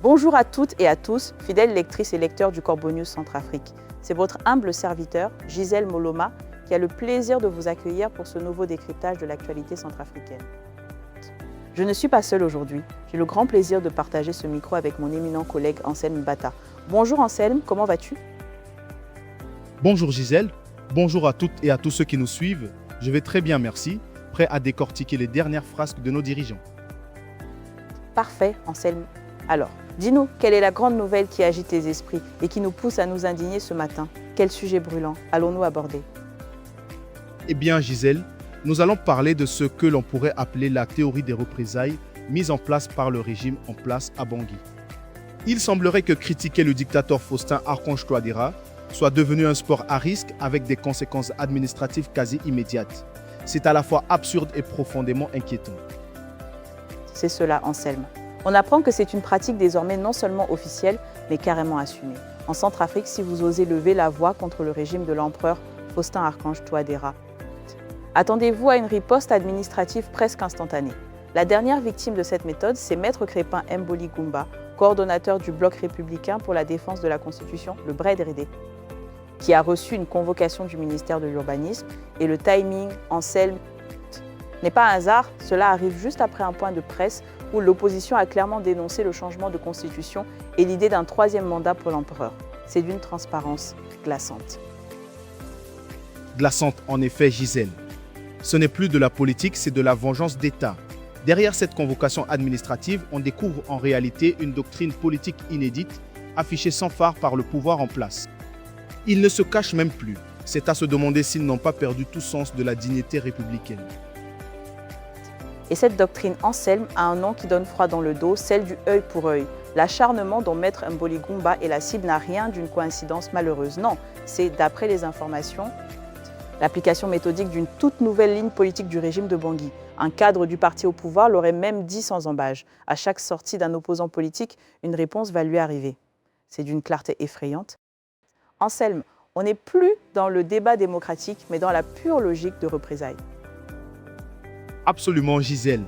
Bonjour à toutes et à tous, fidèles lectrices et lecteurs du Corbeau News Centrafrique. C'est votre humble serviteur, Gisèle Moloma, qui a le plaisir de vous accueillir pour ce nouveau décryptage de l'actualité centrafricaine. Je ne suis pas seule aujourd'hui. J'ai le grand plaisir de partager ce micro avec mon éminent collègue Anselme Bata. Bonjour Anselme, comment vas-tu? Bonjour Gisèle, bonjour à toutes et à tous ceux qui nous suivent. Je vais très bien, merci, prêt à décortiquer les dernières frasques de nos dirigeants. Parfait Anselme. Alors, dis-nous, quelle est la grande nouvelle qui agite les esprits et qui nous pousse à nous indigner ce matin? Quel sujet brûlant allons-nous aborder? Eh bien Gisèle, nous allons parler de ce que l'on pourrait appeler la théorie des représailles mise en place par le régime en place à Bangui. Il semblerait que critiquer le dictateur Faustin Archange Touadéra soit devenu un sport à risque avec des conséquences administratives quasi immédiates. C'est à la fois absurde et profondément inquiétant. C'est cela, Anselme. On apprend que c'est une pratique désormais non seulement officielle, mais carrément assumée. En Centrafrique, si vous osez lever la voix contre le régime de l'empereur Faustin Archange Touadéra, attendez-vous à une riposte administrative presque instantanée. La dernière victime de cette méthode, c'est Maître Crépin Mboli Goumba, coordonnateur du Bloc républicain pour la défense de la Constitution, le BRED-RD, qui a reçu une convocation du ministère de l'Urbanisme. Et le timing, Anselme, n'est pas un hasard, cela arrive juste après un point de presse où l'opposition a clairement dénoncé le changement de constitution et l'idée d'un troisième mandat pour l'empereur. C'est d'une transparence glaçante. Glaçante en effet, Gisèle. Ce n'est plus de la politique, c'est de la vengeance d'État. Derrière cette convocation administrative, on découvre en réalité une doctrine politique inédite, affichée sans phare par le pouvoir en place. Ils ne se cachent même plus. C'est à se demander s'ils n'ont pas perdu tout sens de la dignité républicaine. Et cette doctrine Anselme a un nom qui donne froid dans le dos, celle du œil pour œil. L'acharnement dont Maître Mboli Goumba est la cible n'a rien d'une coïncidence malheureuse. Non, c'est, d'après les informations, l'application méthodique d'une toute nouvelle ligne politique du régime de Bangui. Un cadre du parti au pouvoir l'aurait même dit sans embâche. À chaque sortie d'un opposant politique, une réponse va lui arriver. C'est d'une clarté effrayante. Anselme, on n'est plus dans le débat démocratique, mais dans la pure logique de représailles. Absolument, Gisèle.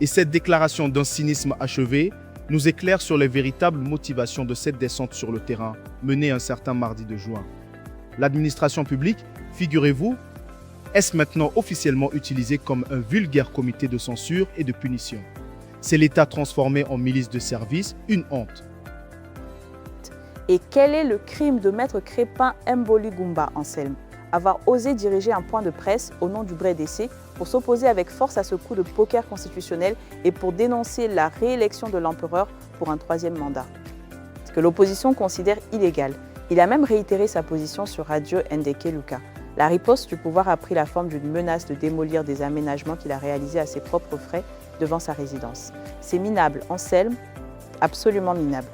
Et cette déclaration d'un cynisme achevé nous éclaire sur les véritables motivations de cette descente sur le terrain, menée un certain mardi de juin. L'administration publique, figurez-vous, est maintenant officiellement utilisée comme un vulgaire comité de censure et de punition. C'est l'État transformé en milice de service, une honte. Et quel est le crime de Maître Crépin Mboli Goumba, Anselme? Avoir osé diriger un point de presse au nom du BREDC pour s'opposer avec force à ce coup de poker constitutionnel et pour dénoncer la réélection de l'empereur pour un troisième mandat, ce que l'opposition considère illégal. Il a même réitéré sa position sur Radio Ndeke Luka. La riposte du pouvoir a pris la forme d'une menace de démolir des aménagements qu'il a réalisés à ses propres frais devant sa résidence. C'est minable, Anselme, absolument minable.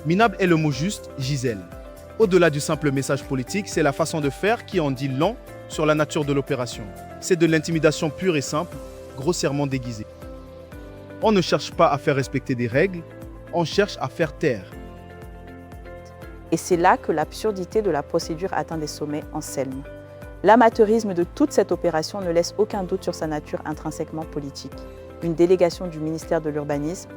Minable est le mot juste, Gisèle. Au-delà du simple message politique, c'est la façon de faire qui en dit long sur la nature de l'opération. C'est de l'intimidation pure et simple, grossièrement déguisée. On ne cherche pas à faire respecter des règles, on cherche à faire taire. Et c'est là que l'absurdité de la procédure atteint des sommets, Anselme. L'amateurisme de toute cette opération ne laisse aucun doute sur sa nature intrinsèquement politique. Une délégation du ministère de l'Urbanisme,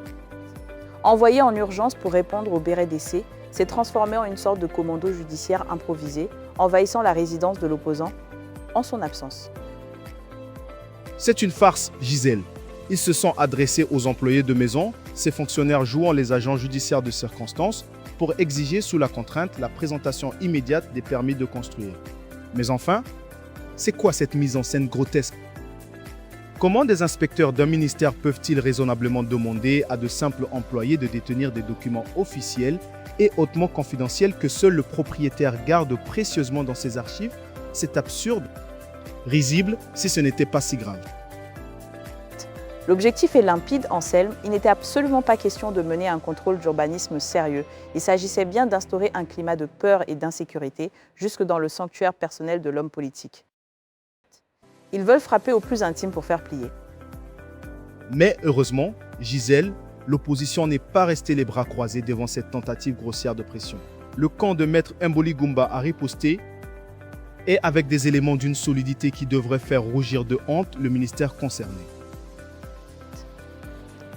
envoyée en urgence pour répondre au BRDC, s'est transformée en une sorte de commando judiciaire improvisé, envahissant la résidence de l'opposant en son absence. C'est une farce, Gisèle. Ils se sont adressés aux employés de maison, ces fonctionnaires jouant les agents judiciaires de circonstance, pour exiger sous la contrainte la présentation immédiate des permis de construire. Mais enfin, c'est quoi cette mise en scène grotesque? Comment des inspecteurs d'un ministère peuvent-ils raisonnablement demander à de simples employés de détenir des documents officiels et hautement confidentiels que seul le propriétaire garde précieusement dans ses archives? C'est absurde. Risible si ce n'était pas si grave. L'objectif est limpide, Anselme. Il n'était absolument pas question de mener un contrôle d'urbanisme sérieux. Il s'agissait bien d'instaurer un climat de peur et d'insécurité jusque dans le sanctuaire personnel de l'homme politique. Ils veulent frapper au plus intime pour faire plier. Mais heureusement, Gisèle, l'opposition n'est pas restée les bras croisés devant cette tentative grossière de pression. le camp de Maître Mboli Goumba a riposté et avec des éléments d'une solidité qui devrait faire rougir de honte le ministère concerné.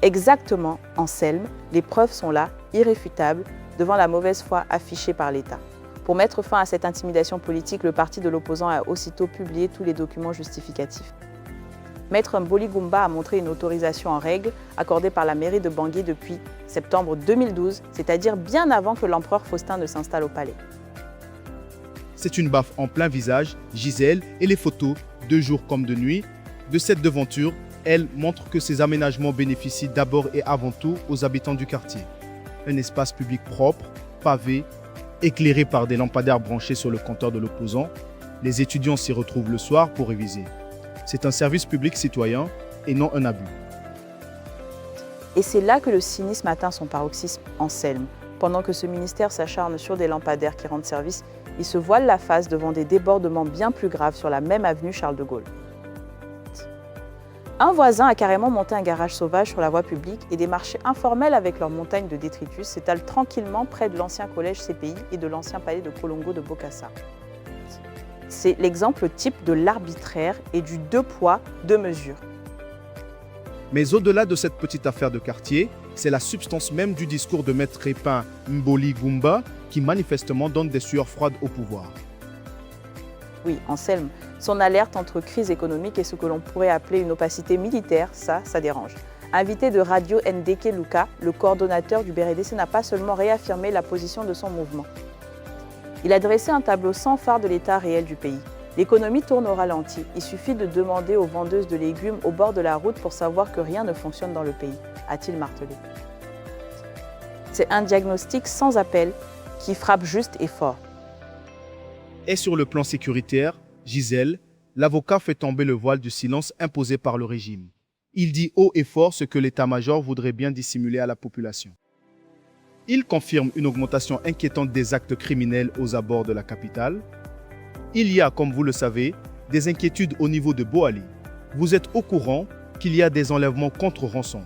Exactement, Anselme, les preuves sont là, irréfutables, devant la mauvaise foi affichée par l'État. Pour mettre fin à cette intimidation politique, le parti de l'opposant a aussitôt publié tous les documents justificatifs. Maître Mboli Goumba a montré une autorisation en règle accordée par la mairie de Bangui depuis septembre 2012, c'est-à-dire bien avant que l'empereur Faustin ne s'installe au palais. C'est une baffe en plein visage, Gisèle, et les photos, de jour comme de nuit, de cette devanture, elles montrent que ces aménagements bénéficient d'abord et avant tout aux habitants du quartier. Un espace public propre, pavé, éclairé par des lampadaires branchés sur le compteur de l'opposant. Les étudiants s'y retrouvent le soir pour réviser. C'est un service public citoyen et non un abus. Et c'est là que le cynisme atteint son paroxysme, Anselme. Pendant que ce ministère s'acharne sur des lampadaires qui rendent service, il se voile la face devant des débordements bien plus graves sur la même avenue Charles de Gaulle. Un voisin a carrément monté un garage sauvage sur la voie publique et des marchés informels avec leurs montagnes de détritus s'étalent tranquillement près de l'ancien collège CPI et de l'ancien palais de Kolongo de Bokassa. C'est l'exemple type de l'arbitraire et du deux poids, deux mesures. Mais au-delà de cette petite affaire de quartier, c'est la substance même du discours de Maître Crépin Mboli Goumba qui manifestement donne des sueurs froides au pouvoir. Oui, Anselme, son alerte entre crise économique et ce que l'on pourrait appeler une opacité militaire, ça dérange. Invité de Radio Ndeke Luka, le coordonnateur du BRDC n'a pas seulement réaffirmé la position de son mouvement. Il a dressé un tableau sans phare de l'état réel du pays. L'économie tourne au ralenti. Il suffit de demander aux vendeuses de légumes au bord de la route pour savoir que rien ne fonctionne dans le pays, a-t-il martelé. C'est un diagnostic sans appel qui frappe juste et fort. Et sur le plan sécuritaire, Gisèle, l'avocat fait tomber le voile du silence imposé par le régime. Il dit haut et fort ce que l'état-major voudrait bien dissimuler à la population. Il confirme une augmentation inquiétante des actes criminels aux abords de la capitale. Il y a, comme vous le savez, des inquiétudes au niveau de Boali. Vous êtes au courant qu'il y a des enlèvements contre rançon.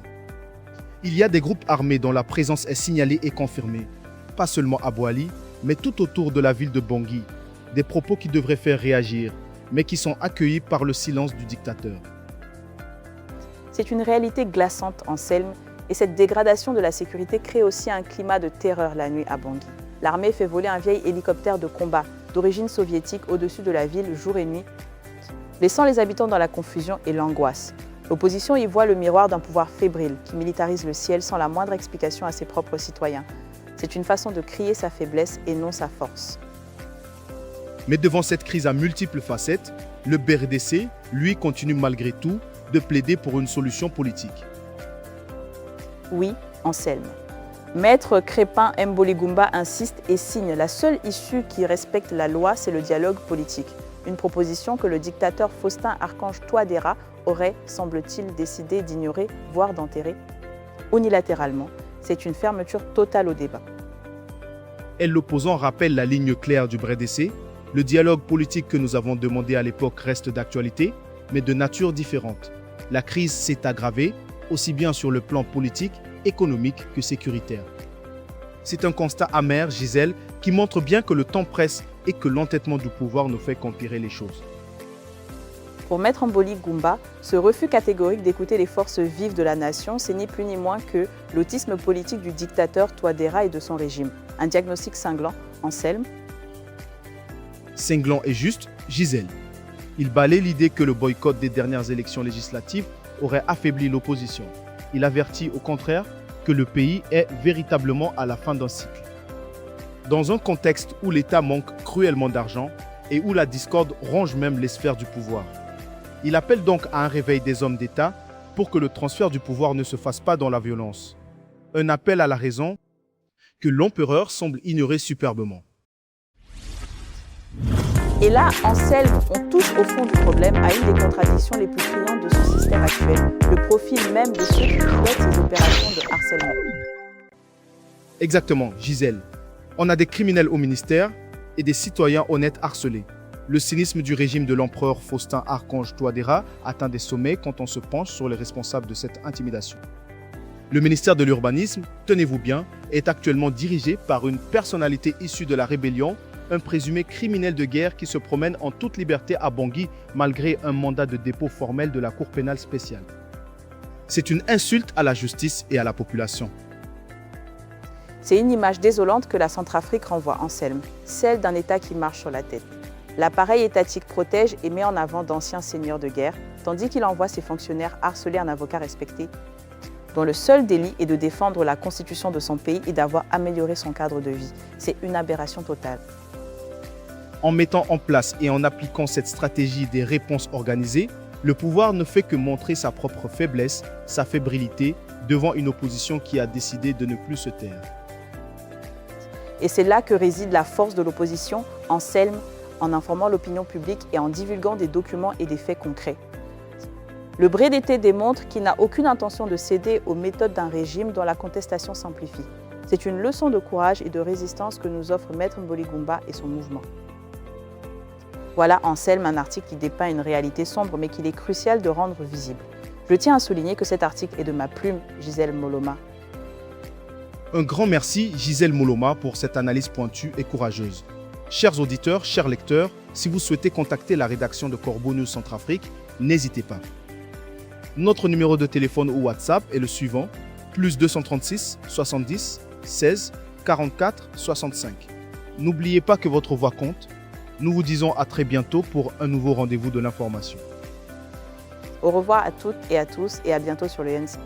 Il y a des groupes armés dont la présence est signalée et confirmée, pas seulement à Boali, mais tout autour de la ville de Bangui. Des propos qui devraient faire réagir, mais qui sont accueillis par le silence du dictateur. C'est une réalité glaçante, Anselme, et cette dégradation de la sécurité crée aussi un climat de terreur la nuit à Bangui. L'armée fait voler un vieil hélicoptère de combat d'origine soviétique au-dessus de la ville jour et nuit, laissant les habitants dans la confusion et l'angoisse. L'opposition y voit le miroir d'un pouvoir fébrile qui militarise le ciel sans la moindre explication à ses propres citoyens. C'est une façon de crier sa faiblesse et non sa force. Mais devant cette crise à multiples facettes, le BRDC, lui, continue malgré tout de plaider pour une solution politique. Oui, Anselme. Maître Crépin Mboli Goumba insiste et signe. La seule issue qui respecte la loi, c'est le dialogue politique. Une proposition que le dictateur Faustin Archange Touadéra aurait, semble-t-il, décidé d'ignorer, voire d'enterrer. Unilatéralement, c'est une fermeture totale au débat. Et l'opposant rappelle la ligne claire du BRDC. Le dialogue politique que nous avons demandé à l'époque reste d'actualité, mais de nature différente. La crise s'est aggravée, aussi bien sur le plan politique, économique que sécuritaire. C'est un constat amer, Gisèle, qui montre bien que le temps presse et que l'entêtement du pouvoir ne fait qu'empirer les choses. Pour Maître Mboli Goumba, ce refus catégorique d'écouter les forces vives de la nation, c'est ni plus ni moins que l'autisme politique du dictateur Touadéra et de son régime. Un diagnostic cinglant, Anselme. Cinglant et juste, Gisèle. Il balaie l'idée que le boycott des dernières élections législatives aurait affaibli l'opposition. Il avertit au contraire que le pays est véritablement à la fin d'un cycle. Dans un contexte où l'État manque cruellement d'argent et où la discorde ronge même les sphères du pouvoir. Il appelle donc à un réveil des hommes d'État pour que le transfert du pouvoir ne se fasse pas dans la violence. Un appel à la raison que l'empereur semble ignorer superbement. Et là, Anselme, on touche au fond du problème, à une des contradictions les plus criantes de ce système actuel, le profil même de ceux qui pilotent ces opérations de harcèlement. Exactement, Gisèle. On a des criminels au ministère et des citoyens honnêtes harcelés. Le cynisme du régime de l'empereur Faustin Archange Touadéra atteint des sommets quand on se penche sur les responsables de cette intimidation. Le ministère de l'Urbanisme, tenez-vous bien, est actuellement dirigé par une personnalité issue de la rébellion, un présumé criminel de guerre qui se promène en toute liberté à Bangui malgré un mandat de dépôt formel de la Cour pénale spéciale. C'est une insulte à la justice et à la population. C'est une image désolante que la Centrafrique renvoie, Anselme, celle d'un État qui marche sur la tête. L'appareil étatique protège et met en avant d'anciens seigneurs de guerre, tandis qu'il envoie ses fonctionnaires harceler un avocat respecté, dont le seul délit est de défendre la constitution de son pays et d'avoir amélioré son cadre de vie. C'est une aberration totale. En mettant en place et en appliquant cette stratégie des réponses organisées, le pouvoir ne fait que montrer sa propre faiblesse, sa fébrilité, devant une opposition qui a décidé de ne plus se taire. Et c'est là que réside la force de l'opposition, Anselme, en informant l'opinion publique et en divulguant des documents et des faits concrets. Le Bré d'été démontre qu'il n'a aucune intention de céder aux méthodes d'un régime dont la contestation s'amplifie. C'est une leçon de courage et de résistance que nous offre Maître Mboli Goumba et son mouvement. Voilà, Anselme, un article qui dépeint une réalité sombre mais qu'il est crucial de rendre visible. Je tiens à souligner que cet article est de ma plume, Gisèle Moloma. Un grand merci, Gisèle Moloma, pour cette analyse pointue et courageuse. Chers auditeurs, chers lecteurs, si vous souhaitez contacter la rédaction de Corbeau News Centrafrique, n'hésitez pas. Notre numéro de téléphone ou WhatsApp est le suivant, +236 70 16 44 65. N'oubliez pas que votre voix compte. Nous vous disons à très bientôt pour un nouveau rendez-vous de l'information. Au revoir à toutes et à tous et à bientôt sur le NC.